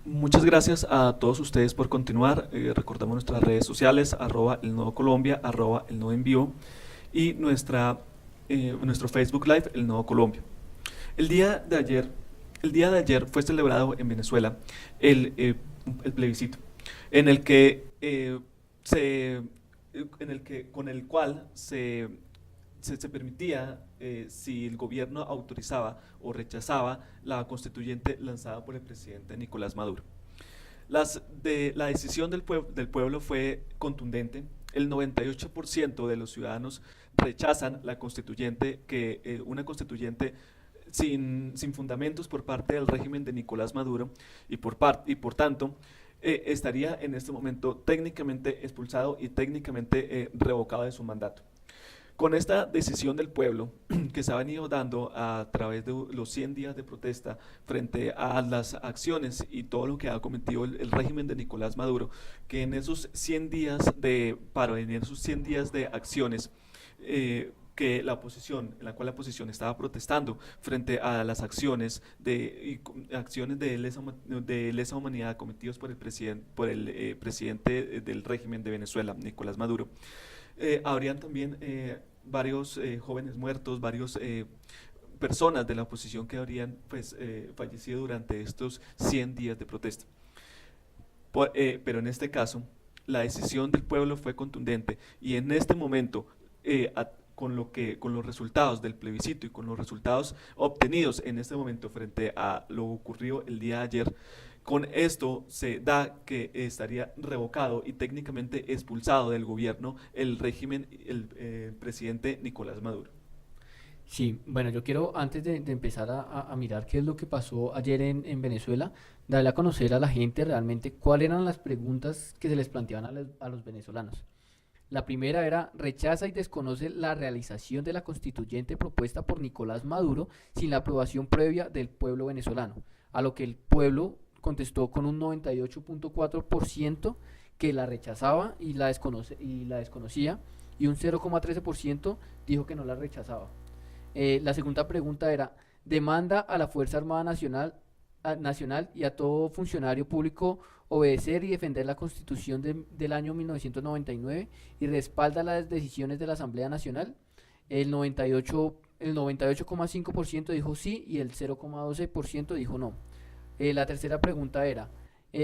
Muchas gracias a todos ustedes por continuar. Recordamos nuestras redes sociales, @el Nodo Colombia, @el Nodo en Vivo y nuestro Facebook Live, el Nodo Colombia. El día de ayer, el día de ayer fue celebrado en Venezuela el, eh, el plebiscito, en el que se, con el cual se permitía si el gobierno autorizaba o rechazaba la constituyente lanzada por el presidente Nicolás Maduro. La decisión del pueblo fue contundente. El 98% de los ciudadanos rechazan la constituyente, una constituyente sin fundamentos por parte del régimen de Nicolás Maduro y por tanto estaría en este momento técnicamente expulsado y técnicamente revocado de su mandato. Con esta decisión del pueblo que se ha venido dando a través de los 100 días de protesta frente a las acciones y todo lo que ha cometido el régimen de Nicolás Maduro, que en esos 100 días de paro, en esos 100 días de acciones, que la oposición, en la cual la oposición estaba protestando frente a las acciones de lesa humanidad cometidos por el presidente del régimen de Venezuela, Nicolás Maduro. Habrían también varios jóvenes muertos, varios personas de la oposición que habrían fallecido durante estos 100 días de protesta. Pero en este caso, la decisión del pueblo fue contundente y en este momento, con los resultados del plebiscito y con los resultados obtenidos en este momento frente a lo ocurrido el día de ayer, con esto se da que estaría revocado y técnicamente expulsado del gobierno el régimen, el presidente Nicolás Maduro. Sí, bueno, yo quiero antes de empezar a mirar qué es lo que pasó ayer en Venezuela, darle a conocer a la gente realmente cuáles eran las preguntas que se les planteaban a los venezolanos. La primera era: rechaza y desconoce la realización de la constituyente propuesta por Nicolás Maduro sin la aprobación previa del pueblo venezolano. A lo que el pueblo contestó con un 98.4% que la rechazaba y la desconocía, y un 0,13% dijo que no la rechazaba. La segunda pregunta era: demanda a la Fuerza Armada Nacional y a todo funcionario público obedecer y defender la Constitución del año 1999 y respalda las decisiones de la Asamblea Nacional. El 98,5% dijo sí y el 0,12% dijo no. La tercera pregunta era: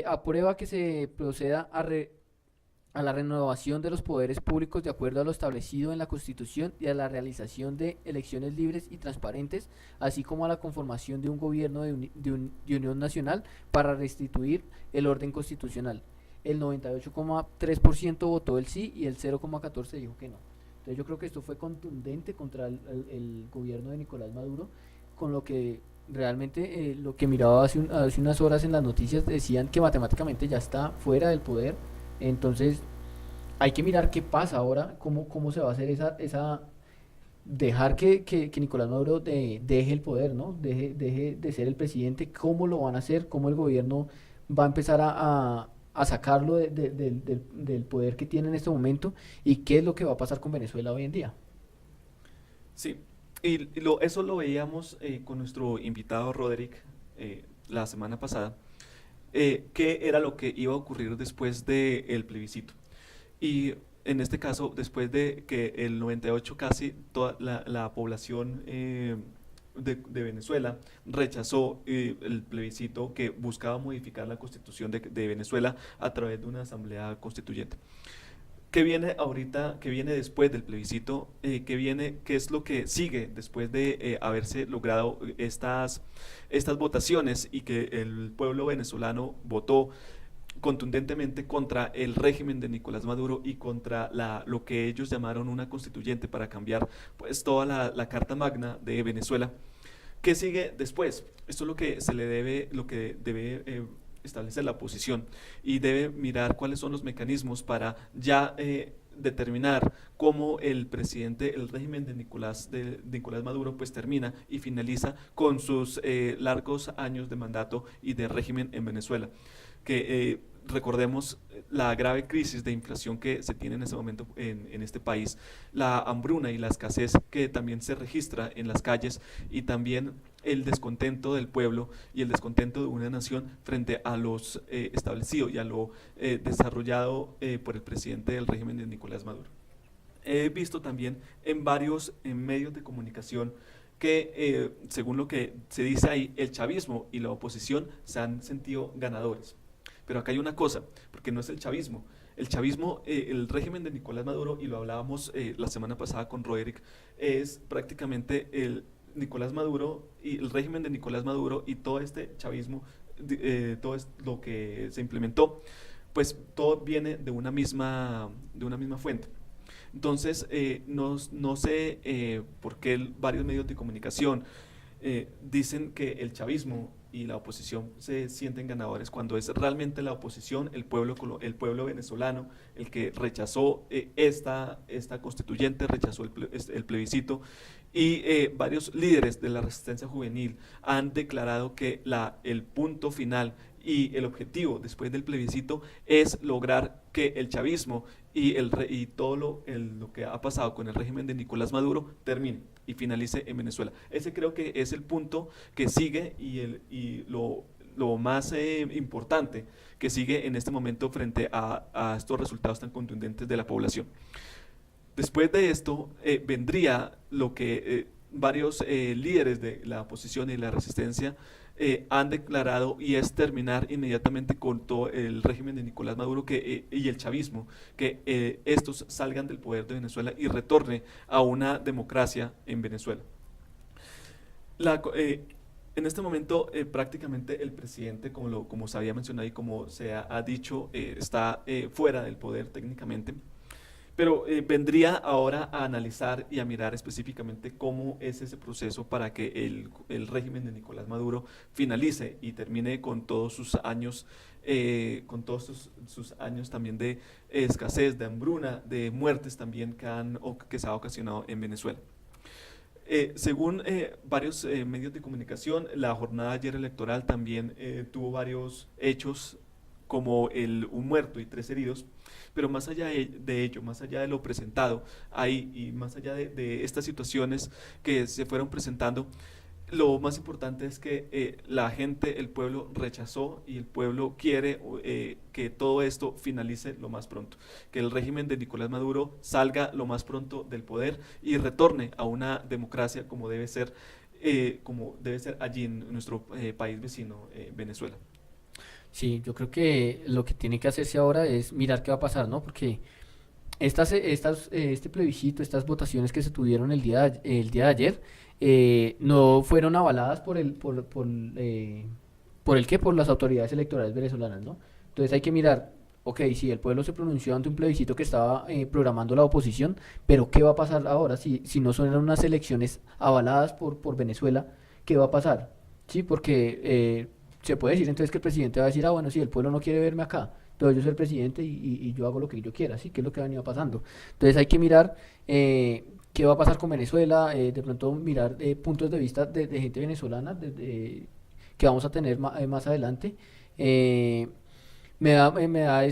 aprueba que se proceda a la renovación de los poderes públicos de acuerdo a lo establecido en la Constitución y a la realización de elecciones libres y transparentes, así como a la conformación de un gobierno de unión nacional para restituir el orden constitucional. El 98,3% votó el sí y el 0,14% dijo que no. Entonces yo creo que esto fue contundente contra el gobierno de Nicolás Maduro, con lo que realmente lo que miraba hace unas horas en las noticias decían que matemáticamente ya está fuera del poder. Entonces, hay que mirar qué pasa ahora, cómo se va a hacer dejar que Nicolás Maduro deje el poder, ¿no? Deje de ser el presidente, cómo lo van a hacer, cómo el gobierno va a empezar a sacarlo del poder que tiene en este momento, y qué es lo que va a pasar con Venezuela hoy en día. Sí, eso lo veíamos con nuestro invitado Roderick la semana pasada, qué era lo que iba a ocurrir después del plebiscito. Y en este caso, después de que el 98, casi toda la población de Venezuela rechazó el plebiscito que buscaba modificar la constitución de Venezuela a través de una asamblea constituyente. ¿Qué viene ahorita, qué viene después del plebiscito? ¿Qué es lo que sigue después de haberse logrado estas votaciones y que el pueblo venezolano votó contundentemente contra el régimen de Nicolás Maduro y contra lo que ellos llamaron una constituyente para cambiar pues toda la Carta Magna de Venezuela? ¿Qué sigue después? Esto es lo que lo que debe establecer la oposición y debe mirar cuáles son los mecanismos para ya determinar cómo el régimen de Nicolás Maduro pues termina y finaliza con sus largos años de mandato y de régimen en Venezuela. Que recordemos la grave crisis de inflación que se tiene en este momento en este país, la hambruna y la escasez que también se registra en las calles y también el descontento del pueblo y el descontento de una nación frente a los establecido y a lo desarrollado por el presidente del régimen de Nicolás Maduro. He visto también en varios medios de comunicación que, según lo que se dice ahí, el chavismo y la oposición se han sentido ganadores. Pero acá hay una cosa, porque no es el chavismo. El chavismo, el régimen de Nicolás Maduro, y lo hablábamos la semana pasada con Roderick, es prácticamente el Nicolás Maduro y el régimen de Nicolás Maduro y todo este chavismo, todo lo que se implementó, pues todo viene de una misma fuente. Entonces, no sé por qué varios medios de comunicación dicen que el chavismo y la oposición se sienten ganadores cuando es realmente la oposición, el pueblo venezolano, el que rechazó esta constituyente, rechazó el plebiscito y varios líderes de la resistencia juvenil han declarado que el punto final y el objetivo después del plebiscito es lograr que el chavismo y todo lo que ha pasado con el régimen de Nicolás Maduro termine y finalice en Venezuela. Ese creo que es el punto que sigue y lo más importante que sigue en este momento frente a estos resultados tan contundentes de la población. Después de esto vendría lo que varios líderes de la oposición y la resistencia han declarado, y es terminar inmediatamente con todo el régimen de Nicolás Maduro y el chavismo, que estos salgan del poder de Venezuela y retorne a una democracia en Venezuela. En este momento prácticamente el presidente, como se había mencionado y como se ha dicho, está fuera del poder técnicamente. Pero vendría ahora a analizar y a mirar específicamente cómo es ese proceso para que el régimen de Nicolás Maduro finalice y termine con todos sus años, sus años también de escasez, de hambruna, de muertes también que se ha ocasionado en Venezuela. Según varios medios de comunicación, la jornada ayer electoral también tuvo varios hechos como un muerto y 3 heridos, pero más allá de ello, más allá de lo presentado ahí y más allá de estas situaciones que se fueron presentando, lo más importante es que la gente, el pueblo rechazó y el pueblo quiere que todo esto finalice lo más pronto, que el régimen de Nicolás Maduro salga lo más pronto del poder y retorne a una democracia como debe ser allí en nuestro país vecino, Venezuela. Sí, yo creo que lo que tiene que hacerse ahora es mirar qué va a pasar, ¿no? Porque este plebiscito, estas votaciones que se tuvieron el día de ayer, no fueron avaladas por las autoridades electorales venezolanas, ¿no? Entonces hay que mirar, ok, sí, el pueblo se pronunció ante un plebiscito que estaba programando la oposición, pero ¿qué va a pasar ahora si no son unas elecciones avaladas por Venezuela? ¿Qué va a pasar? Sí, porque se puede decir entonces que el presidente va a decir, ah, bueno, sí, el pueblo no quiere verme acá, entonces yo soy el presidente y yo hago lo que yo quiera, ¿sí? Que es lo que ha venido pasando. Entonces hay que mirar qué va a pasar con Venezuela, de pronto mirar puntos de vista de gente venezolana que vamos a tener más adelante. Me da